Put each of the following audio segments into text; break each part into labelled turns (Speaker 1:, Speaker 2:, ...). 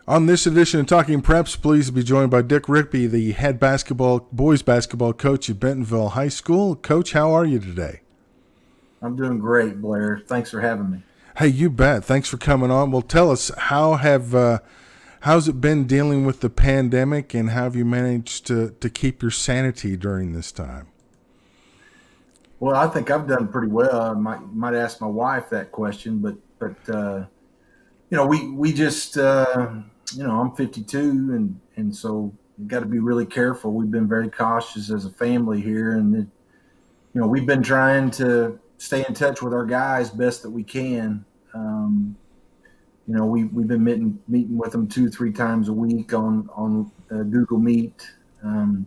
Speaker 1: On this edition of Talking Preps, pleased to be joined by Dick Rippee, the head boys basketball coach at Bentonville High School. Coach, how are you today?
Speaker 2: I'm doing great, Blair. Thanks for having me.
Speaker 1: Hey, you bet. Thanks for coming on. Well, tell us how's it been dealing with the pandemic, and how have you managed to keep your sanity during this time?
Speaker 2: Well, I think I've done pretty well. I might ask my wife that question, but we just I'm 52, and so you got to be really careful. We've been very cautious as a family here, and we've been trying to stay in touch with our guys best that we can. We've been meeting with them 2-3 times a week on Google Meet, and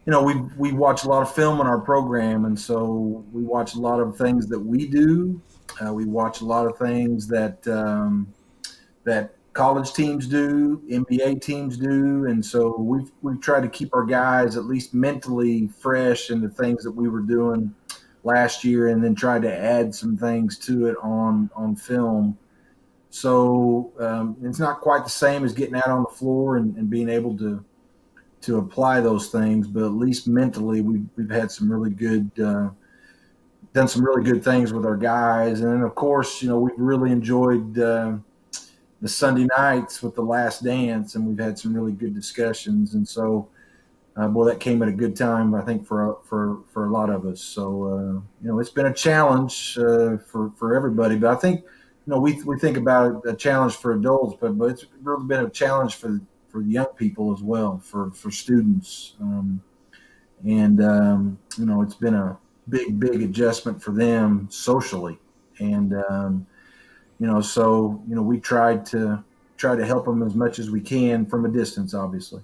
Speaker 2: we watch a lot of film in our program, and so we watch a lot of things that we do. We watch a lot of things that college teams do, NBA teams do, and so we've tried to keep our guys at least mentally fresh in the things that we were doing last year, and then tried to add some things to it on film. So it's not quite the same as getting out on the floor and being able to apply those things, but at least mentally we've had some really good done some really good things with our guys. And then of course, we've really enjoyed the Sunday nights with the Last Dance, and we've had some really good discussions. And so boy, that came at a good time, I think, for a lot of us. So it's been a challenge for everybody, but I think we think about a challenge for adults, but it's really been a challenge for young people as well, for students. It's been a big adjustment for them socially. And, we tried to help them as much as we can from a distance, obviously.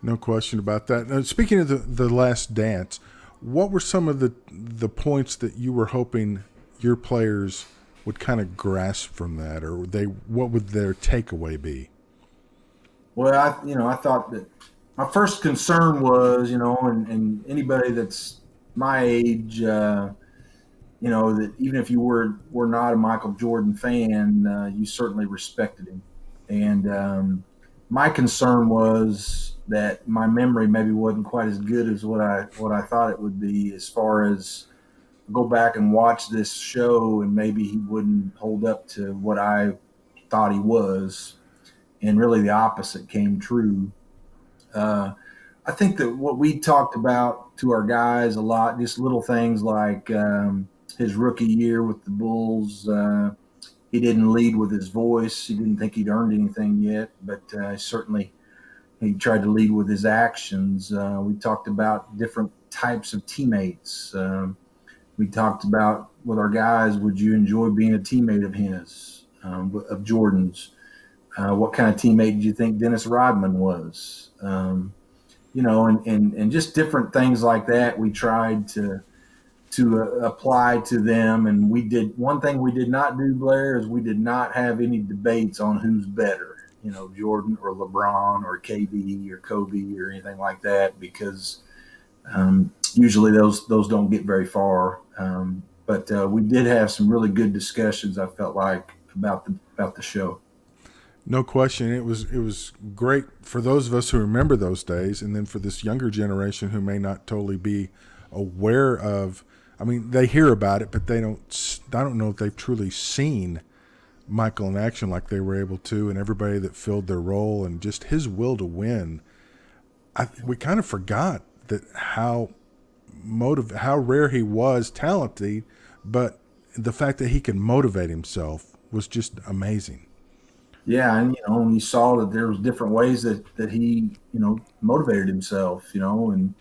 Speaker 1: No question about that. Now, speaking of the Last Dance, what were some of the points that you were hoping your players would kind of grasp from that, or what would their takeaway be?
Speaker 2: Well, I thought that my first concern was, and anybody that's my age, that even if you were not a Michael Jordan fan, you certainly respected him. And my concern was that my memory maybe wasn't quite as good as what I thought it would be, as far as go back and watch this show and maybe he wouldn't hold up to what I thought he was. And really the opposite came true. I think that what we talked about to our guys a lot, just little things like his rookie year with the Bulls. He didn't lead with his voice. He didn't think he'd earned anything yet, but certainly he tried to lead with his actions. We talked about different types of teammates. We talked about with our guys, would you enjoy being a teammate of his, of Jordan's? What kind of teammate did you think Dennis Rodman was? And just different things like that. We tried to apply to them, and one thing we did not do, Blair, is we did not have any debates on who's better, Jordan or LeBron or KD or Kobe or anything like that, because usually those don't get very far. But we did have some really good discussions, I felt like, about the show.
Speaker 1: No question. It was great for those of us who remember those days, and then for this younger generation who may not totally be aware of. I mean, they hear about it, but they don't. I don't know if they've truly seen Michael in action like they were able to, and everybody that filled their role, and just his will to win. We kind of forgot that how rare he was, talented, but the fact that he could motivate himself was just amazing.
Speaker 2: Yeah, and you saw that there was different ways that he motivated himself, and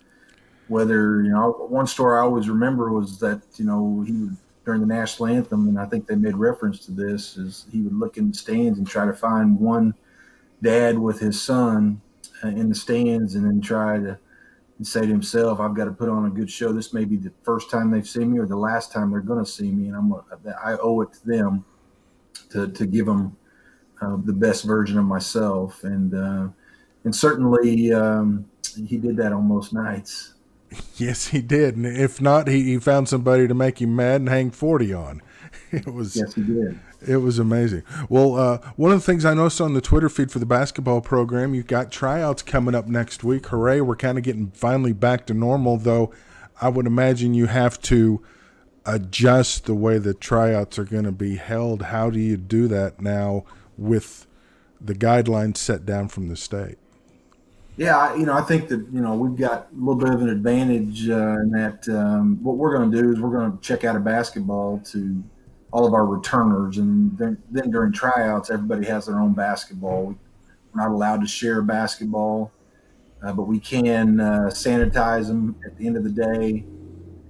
Speaker 2: whether one story I always remember was that he would, during the national anthem, and I think they made reference to this, is he would look in the stands and try to find one dad with his son in the stands, and then try to say to himself, I've got to put on a good show. This may be the first time they've seen me or the last time they're going to see me, and I owe it to them to give them the best version of myself. And certainly he did that on most nights.
Speaker 1: Yes, he did. And if not, he found somebody to make him mad and hang 40 on. It was
Speaker 2: Yes, he did.
Speaker 1: It was amazing. Well, one of the things I noticed on the Twitter feed for the basketball program, you've got tryouts coming up next week. Hooray! We're kind of getting finally back to normal, though. I would imagine you have to adjust the way the tryouts are going to be held. How do you do that now with the guidelines set down from the state?
Speaker 2: Yeah, I think that we've got a little bit of an advantage in that what we're going to do is we're going to check out a basketball to all of our returners, and then during tryouts, everybody has their own basketball. We're not allowed to share a basketball, but we can sanitize them at the end of the day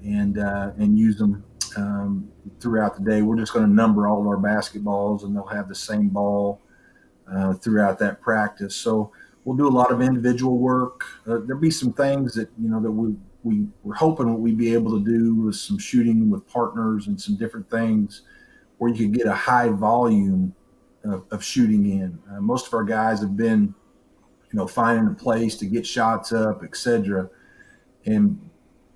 Speaker 2: and use them throughout the day. We're just going to number all of our basketballs, and they'll have the same ball throughout that practice. So we'll do a lot of individual work. There'll be some things that that we're hoping we'd be able to do with some shooting with partners and some different things where you could get a high volume of shooting in. Most of our guys have been finding a place to get shots up, etc. And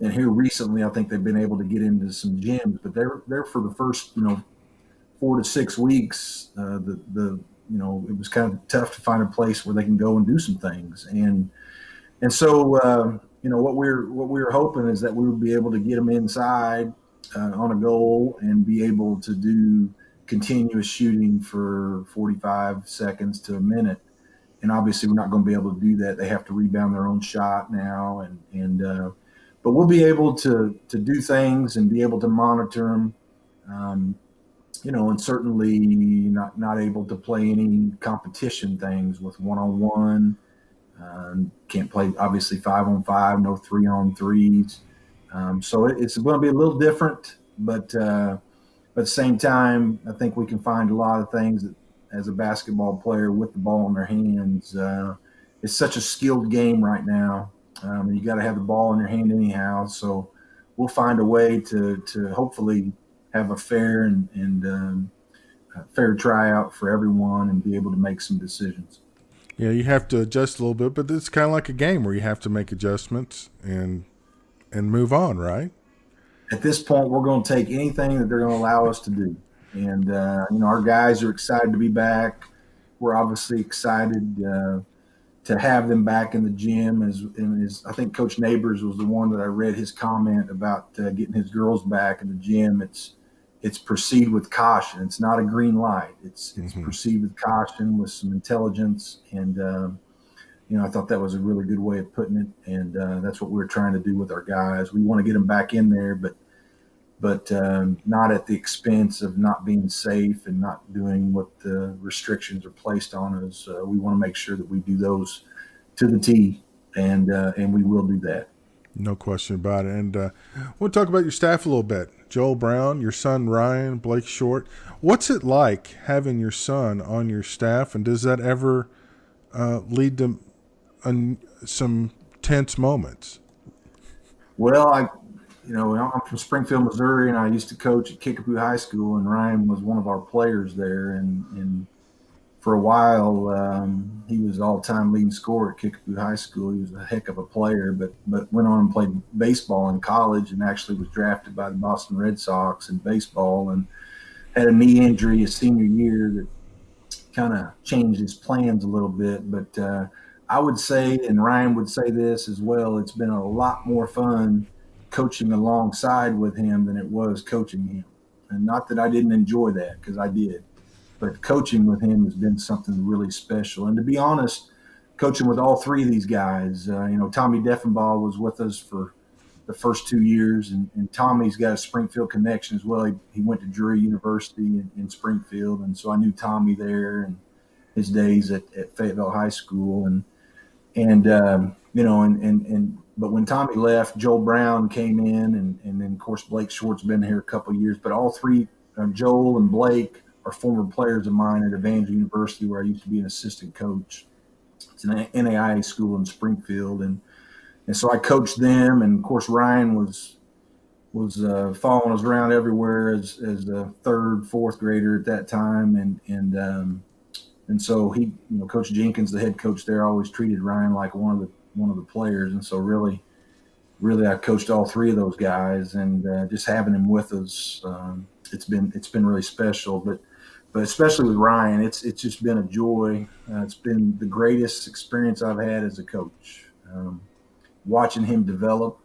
Speaker 2: here recently, I think they've been able to get into some gyms, but they're for the first 4 to 6 weeks. It was kind of tough to find a place where they can go and do some things, and so what we're hoping is that we would be able to get them inside on a goal and be able to do continuous shooting for 45 seconds to a minute. And obviously, we're not going to be able to do that. They have to rebound their own shot now, but we'll be able to do things and be able to monitor them. And certainly not able to play any competition things with one-on-one. Can't play obviously 5-on-5, no 3-on-3s. So it's going to be a little different, but at the same time, I think we can find a lot of things that, as a basketball player with the ball in their hands, it's such a skilled game right now. And you got to have the ball in your hand anyhow. So we'll find a way to hopefully have a fair and fair tryout for everyone and be able to make some decisions.
Speaker 1: Yeah, you have to adjust a little bit, but it's kind of like a game where you have to make adjustments and move on, right?
Speaker 2: At this point, we're going to take anything that they're going to allow us to do. And, our guys are excited to be back. We're obviously excited to have them back in the gym. I think Coach Neighbors was the one that I read his comment about getting his girls back in the gym. It's proceed with caution. It's not a green light. It's proceed with caution with some intelligence. And, I thought that was a really good way of putting it. And that's what we're trying to do with our guys. We want to get them back in there, but not at the expense of not being safe and not doing what the restrictions are placed on us. We want to make sure that we do those to the T, and we will do that.
Speaker 1: No question about it. And we'll talk about your staff a little bit. Joel Brown, your son Ryan, Blake Short. What's it like having your son on your staff, and does that ever lead to some tense moments?
Speaker 2: Well, I'm from Springfield, Missouri, and I used to coach at Kickapoo High School, and Ryan was one of our players there. And for a while, he was all-time leading scorer at Kickapoo High School. He was a heck of a player, but went on and played baseball in college and actually was drafted by the Boston Red Sox in baseball and had a knee injury his senior year that kind of changed his plans a little bit. But I would say, and Ryan would say this as well, it's been a lot more fun coaching alongside with him than it was coaching him. And not that I didn't enjoy that, because I did. But coaching with him has been something really special. And to be honest, coaching with all three of these guys, Tommy Deffenbaugh was with us for the first 2 years, and Tommy's got a Springfield connection as well. He went to Drury University in Springfield, and so I knew Tommy there and his days at Fayetteville High School. But when Tommy left, Joel Brown came in, and then of course Blake Short's been here a couple of years. But all three, Joel and Blake, are former players of mine at Evangel University, where I used to be an assistant coach. It's an NAIA school in Springfield, and so I coached them. And of course Ryan was following us around everywhere as a third, fourth grader at that time, and so he, Coach Jenkins, the head coach there, always treated Ryan like one of the players. And so really I coached all three of those guys, and just having him with us, it's been really special. But but especially with Ryan, it's just been a joy. It's been the greatest experience I've had as a coach. Watching him develop.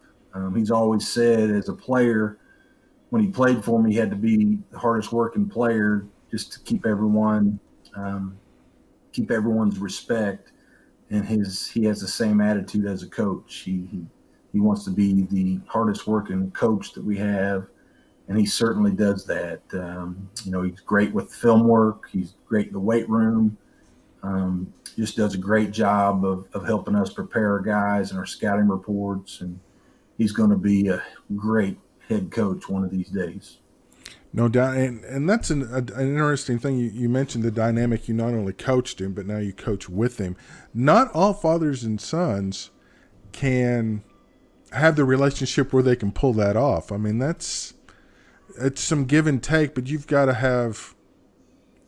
Speaker 2: He's always said as a player, when he played for me, he had to be the hardest working player just to um, keep everyone's respect. And he has the same attitude as a coach. He wants to be the hardest working coach that we have, and he certainly does that. He's great with film work. He's great in the weight room. Just does a great job of helping us prepare our guys and our scouting reports. And he's going to be a great head coach one of these days.
Speaker 1: No doubt, and that's an interesting thing. You mentioned the dynamic. You not only coached him, but now you coach with him. Not all fathers and sons can have the relationship where they can pull that off. I mean, it's some give and take, but you've got to have.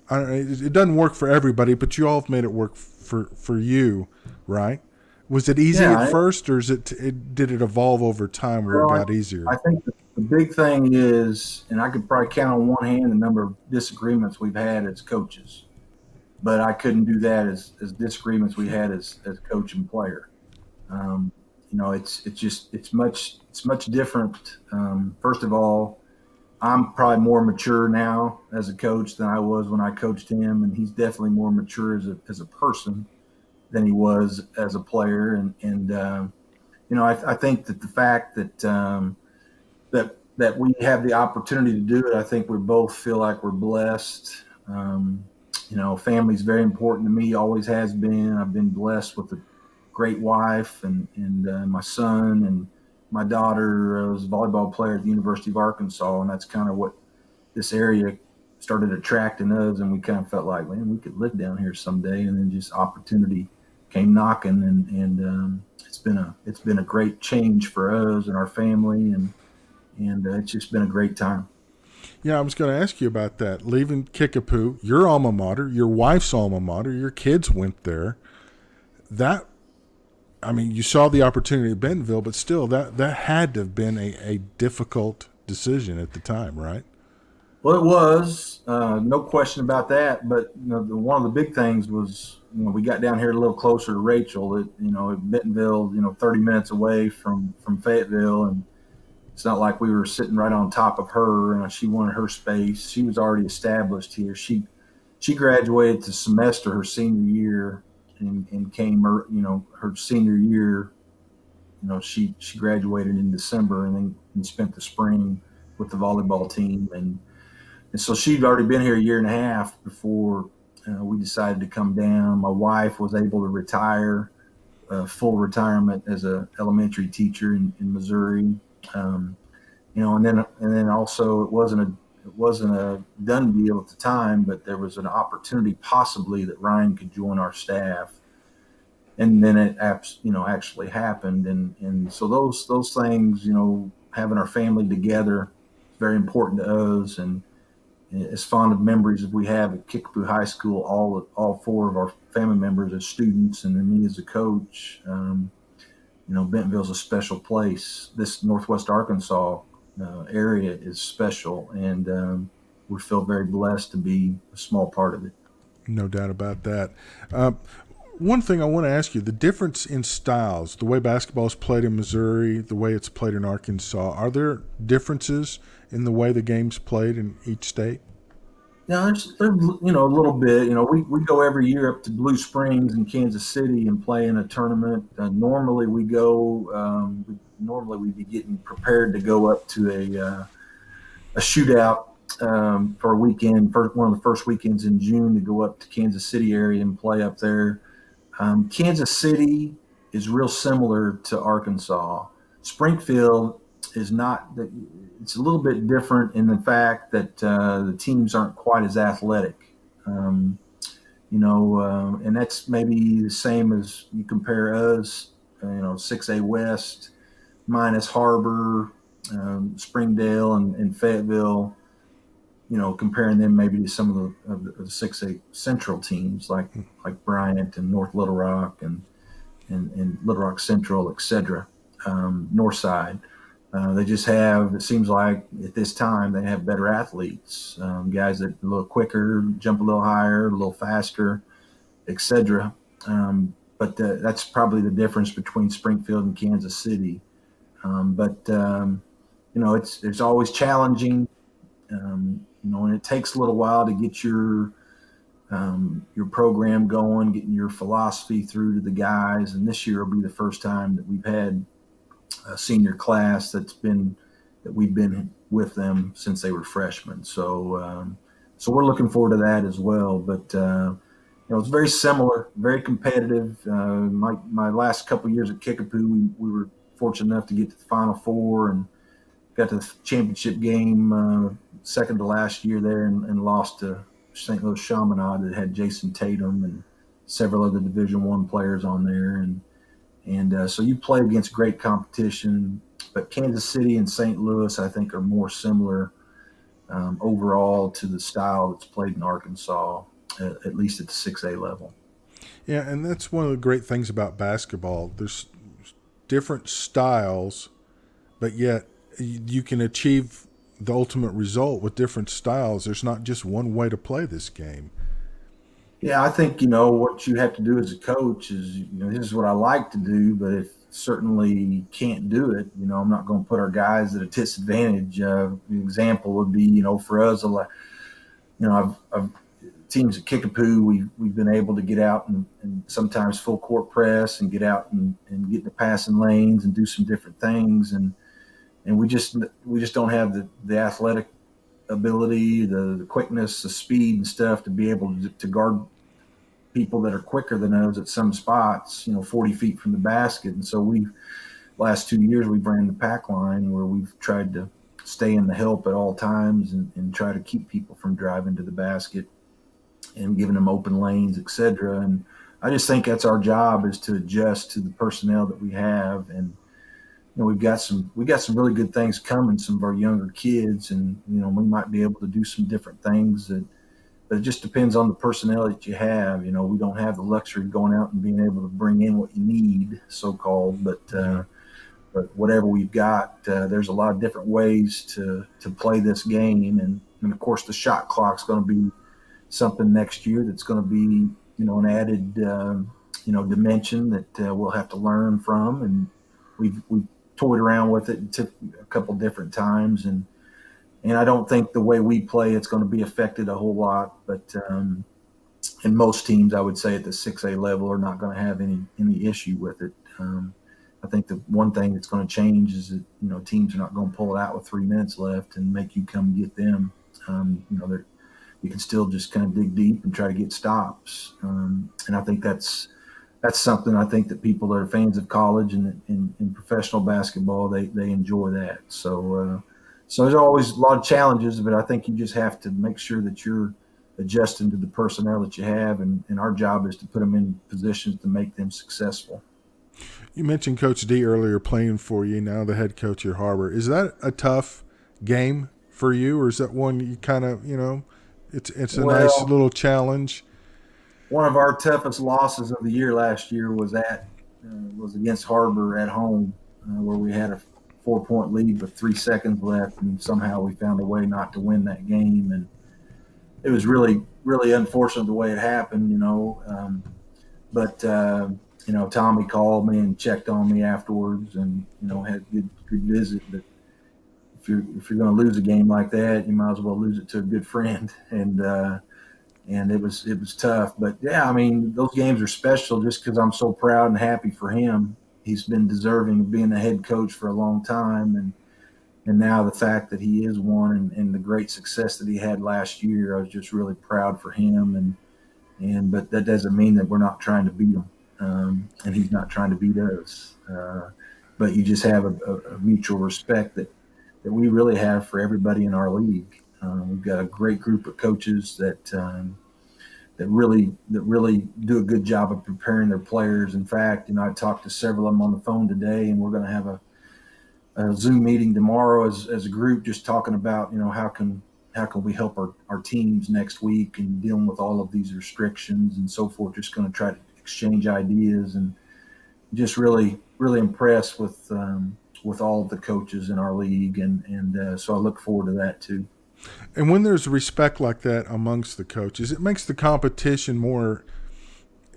Speaker 1: I don't know, it doesn't work for everybody, but you all have made it work for you, right? Was it easy
Speaker 2: Yeah,
Speaker 1: at first, or did it evolve over time where it got
Speaker 2: I
Speaker 1: easier?
Speaker 2: think the big thing is, and I could probably count on one hand the number of disagreements we've had as coaches, but I couldn't do that as disagreements we had as coach and player. Um, it's much different. First of all, I'm probably more mature now as a coach than I was when I coached him, and he's definitely more mature as a person than he was as a player. I think that the fact that we have the opportunity to do it, I think we both feel like we're blessed. Family's very important to me, always has been. I've been blessed with a great wife and my son, and my daughter was a volleyball player at the University of Arkansas, and that's kind of what this area started attracting us, and we kind of felt like, man, we could live down here someday. And then just opportunity came knocking, and it's been a great change for us and our family, and it's just been a great time.
Speaker 1: Yeah, I was going to ask you about that. Leaving Kickapoo, your alma mater, your wife's alma mater, your kids went there. That, I mean, you saw the opportunity at Bentonville, but still, that had to have been a difficult decision at the time, right?
Speaker 2: Well, it was no question about that. But one of the big things was, we got down here a little closer to Rachel. Bentonville, 30 minutes away from Fayetteville, and it's not like we were sitting right on top of her. She wanted her space. She was already established here. She graduated the semester her senior year, and came her senior year. She graduated in December, and spent the spring with the volleyball team, and so she'd already been here a year and a half before we decided to come down. My wife was able to retire, full retirement as a elementary teacher in Missouri. Um, and then also it wasn't a done deal at the time, but there was an opportunity possibly that Ryan could join our staff, and then it actually happened, and so those things, having our family together is very important to us. And as fond of memories as we have at Kickapoo High School, all four of our family members as students, and then me as a coach. Bentonville's a special place. This Northwest Arkansas area is special, and we feel very blessed to be a small part of it.
Speaker 1: No doubt about that. Uh, One thing I want to ask you, the difference in styles, the way basketball is played in Missouri, the way it's played in Arkansas, are there differences in the way the game's played in each state?
Speaker 2: Yeah, there's a little bit. We go every year up to Blue Springs in Kansas City and play in a tournament. Normally we go. Normally we'd be getting prepared to go up to a shootout for a weekend. One of the first weekends in June to go up to Kansas City area and play up there. Kansas City is real similar to Arkansas. Springfield is not. It's a little bit different in the fact that the teams aren't quite as athletic. Um, and that's maybe the same as you compare us. 6A West minus Harbor, Springdale, and Fayetteville. Comparing them maybe to some of the 6A Central teams like Bryant and North Little Rock and Little Rock Central, etc. North Side. They just have, it seems like at this time, they have better athletes, guys that are a little quicker, jump a little higher, a little faster, etc. But that's probably the difference between Springfield and Kansas City. But it's always challenging, and it takes a little while to get your program going, getting your philosophy through to the guys. And this year will be the first time that we've had a senior class that we've been with them since they were freshmen. So we're looking forward to that as well. But it's very similar, very competitive. My last couple of years at Kickapoo, we were fortunate enough to get to the Final Four and got to the championship game second to last year there, and lost to St. Louis Chaminade that had Jason Tatum and several other Division I players on there, and so you play against great competition. But Kansas City and St. Louis, I think, are more similar overall to the style that's played in Arkansas, at least at the 6A level.
Speaker 1: Yeah, and that's one of the great things about basketball. There's different styles, but yet you can achieve the ultimate result with different styles. There's not just one way to play this game.
Speaker 2: Yeah, I think what you have to do as a coach is this is what I like to do, but if certainly can't do it, I'm not going to put our guys at a disadvantage. The example would be for us, I've teams at Kickapoo, we've been able to get out and sometimes full court press and get out and get in the passing lanes and do some different things, and we just don't have the athletic ability, the quickness, the speed and stuff to be able to guard people that are quicker than us at some spots, 40 feet from the basket. And so last 2 years we've ran the pack line where we've tried to stay in the help at all times and try to keep people from driving to the basket and giving them open lanes, etc. And I just think that's our job, is to adjust to the personnel that we have. And we've got some really good things coming, some of our younger kids, and we might be able to do some different things but it just depends on the personnel that you have. We don't have the luxury of going out and being able to bring in what you need, so-called, but whatever we've got, there's a lot of different ways to play this game. And of course the shot clock's going to be something next year that's going to be, an added, dimension that we'll have to learn from. And we've toyed around with it and took a couple different times, and I don't think the way we play it's going to be affected a whole lot. But and most teams, I would say, at the 6A level are not going to have any issue with it. I think the one thing that's going to change is that teams are not going to pull it out with 3 minutes left and make you come get them. You can still just kind of dig deep and try to get stops, and I think that's something I think that people that are fans of college and in professional basketball, they enjoy that. So there's always a lot of challenges, but I think you just have to make sure that you're adjusting to the personnel that you have, and our job is to put them in positions to make them successful.
Speaker 1: You mentioned Coach D earlier playing for you, now the head coach at Harbor. Is that a tough game for you, or is that one you kind of, it's a nice little challenge?
Speaker 2: One of our toughest losses of the year last year was against Harbor at home, where we had a 4-point lead with 3 seconds left, and somehow we found a way not to win that game. And it was really, really unfortunate the way it happened, but Tommy called me and checked on me afterwards, and had a good visit. But if you're going to lose a game like that, you might as well lose it to a good friend. And it was tough. But yeah, I mean, those games are special just because I'm so proud and happy for him. He's been deserving of being a head coach for a long time, and now the fact that he is one, and the great success that he had last year, I was just really proud for him. But that doesn't mean that we're not trying to beat him, and he's not trying to beat us. But you just have a mutual respect that we really have for everybody in our league. We've got a great group of coaches that really do a good job of preparing their players. In fact, I talked to several of them on the phone today, and we're going to have a Zoom meeting tomorrow as a group, just talking about how can we help our teams next week and dealing with all of these restrictions and so forth. Just going to try to exchange ideas, and just really, really impressed with with all of the coaches in our league, and so I look forward to that too.
Speaker 1: And when there's respect like that amongst the coaches, it makes the competition more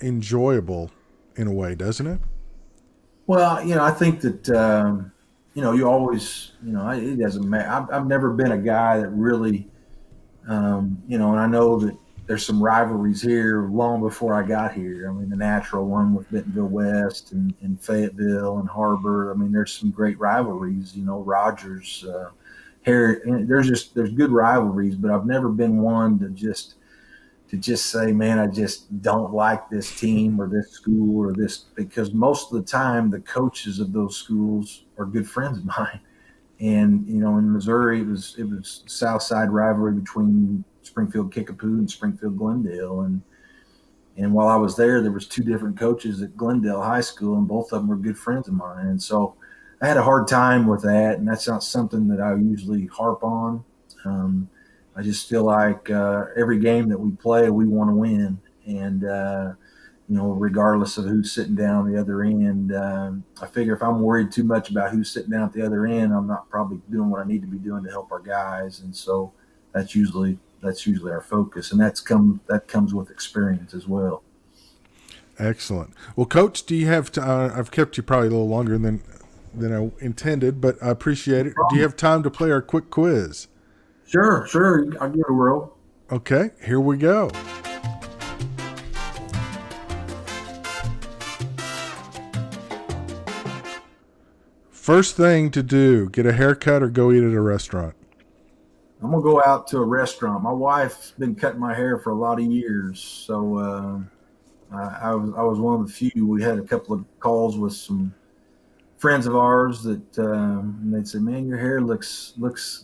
Speaker 1: enjoyable in a way, doesn't it?
Speaker 2: Well, I think that you always, it doesn't matter. I've never been a guy that really, and I know that there's some rivalries here long before I got here. I mean, the natural one with Bentonville West and Fayetteville and Harbor. I mean, there's some great rivalries. Rogers, Harry. There's good rivalries, but I've never been one to just say, man, I just don't like this team or this school or this, because most of the time the coaches of those schools are good friends of mine. And in Missouri, it was South Side rivalry between Springfield Kickapoo and Springfield Glendale, and while I was there was two different coaches at Glendale High School, and both of them were good friends of mine. And so I had a hard time with that, and that's not something that I usually harp on. I just feel like every game that we play, we want to win, and regardless of who's sitting down the other end. I figure if I'm worried too much about who's sitting down at the other end, I'm not probably doing what I need to be doing to help our guys. And so that's usually our focus, and that comes with experience as well.
Speaker 1: Excellent. Well, Coach, do you have I've kept you probably a little longer than I intended, but I appreciate it. Do you have time to play our quick quiz?
Speaker 2: Sure. I'll give it a whirl.
Speaker 1: Okay, here we go. First thing to do, get a haircut or go eat at a restaurant?
Speaker 2: I'm gonna go out to a restaurant. My wife's been cutting my hair for a lot of years, so I was one of the few. We had a couple of calls with some friends of ours that and they'd say, "Man, your hair looks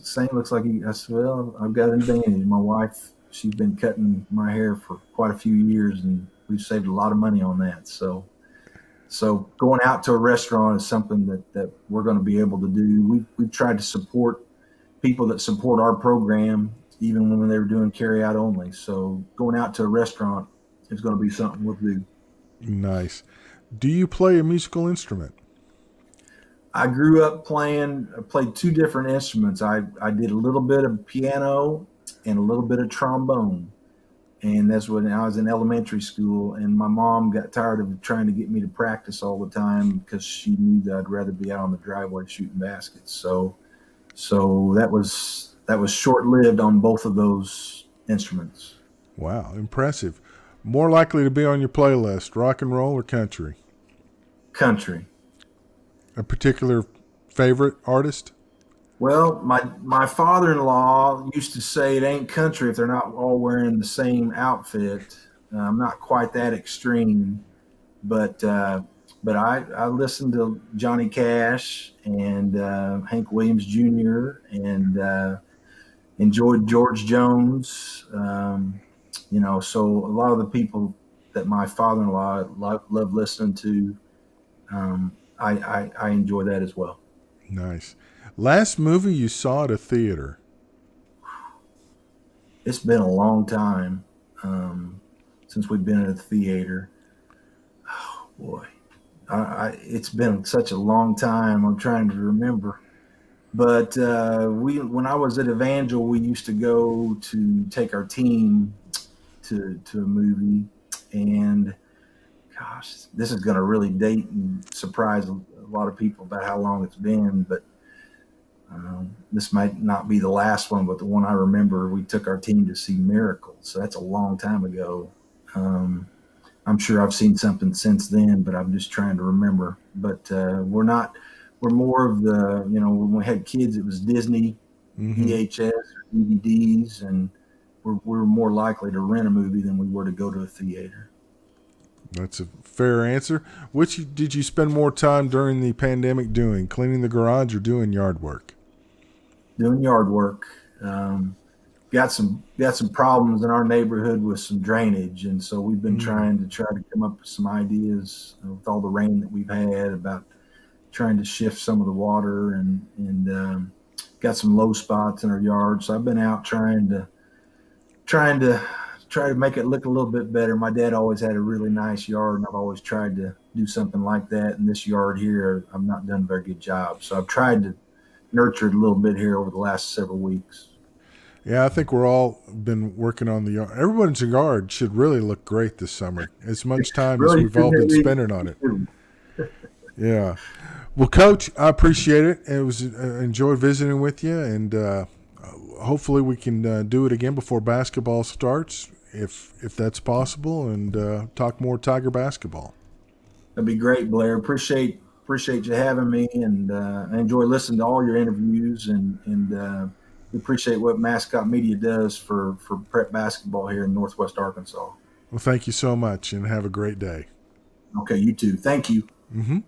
Speaker 2: same. Looks like you." I said, "Well, I've got an advantage. My wife, she's been cutting my hair for quite a few years, and we've saved a lot of money on that." So going out to a restaurant is something that we're going to be able to do. We've tried to support people that support our program, even when they were doing carry out only. So going out to a restaurant is going to be something we'll do.
Speaker 1: Nice. Do you play a musical instrument?
Speaker 2: I grew up I played two different instruments. I did a little bit of piano and a little bit of trombone. And that's when I was in elementary school, and my mom got tired of trying to get me to practice all the time because she knew that I'd rather be out on the driveway shooting baskets. So that was short lived on both of those instruments.
Speaker 1: Wow, impressive. More likely to be on your playlist, rock and roll or country?
Speaker 2: Country.
Speaker 1: A particular favorite artist?
Speaker 2: Well, my father-in-law used to say it ain't country if they're not all wearing the same outfit. I'm not quite that extreme, but I listened to Johnny Cash and Hank Williams Jr. and enjoyed George Jones. So a lot of the people that my father-in-law loved listening to, I enjoy that as well.
Speaker 1: Nice. Last movie you saw at a theater?
Speaker 2: It's been a long time since we've been at a theater. Oh boy, it's been such a long time. I'm trying to remember. But when I was at Evangel, we used to go to take our team to a movie, and gosh, this is going to really date and surprise a lot of people about how long it's been, but this might not be the last one, but the one I remember, we took our team to see Miracles. So that's a long time ago. I'm sure I've seen something since then, but I'm just trying to remember. But we're more of the, when we had kids, it was Disney, VHS, or DVDs, and we're more likely to rent a movie than we were to go to a theater.
Speaker 1: That's a fair answer. Which did you spend more time during the pandemic doing? Cleaning the garage or doing yard work?
Speaker 2: Doing yard work. Got some problems in our neighborhood with some drainage, and so we've been trying to come up with some ideas with all the rain that we've had about trying to shift some of the water and got some low spots in our yard. So I've been out trying to try to make it look a little bit better. My dad always had a really nice yard, and I've always tried to do something like that. In this yard here, I've not done a very good job. So I've tried to nurture it a little bit here over the last several weeks.
Speaker 1: Yeah, I think we're all been working on the yard. Everyone's yard should really look great this summer. As much time as
Speaker 2: Really,
Speaker 1: we've all been spending on it. Yeah. Well, Coach, I appreciate it. It was enjoyed visiting with you, and hopefully we can do it again before basketball starts, if that's possible, and talk more Tiger basketball.
Speaker 2: That'd be great, Blair. Appreciate you having me, and I enjoy listening to all your interviews, and we appreciate what Mascot Media does for prep basketball here in Northwest Arkansas.
Speaker 1: Well, thank you so much, and have a great day.
Speaker 2: Okay, you too. Thank you.
Speaker 1: Mm-hmm.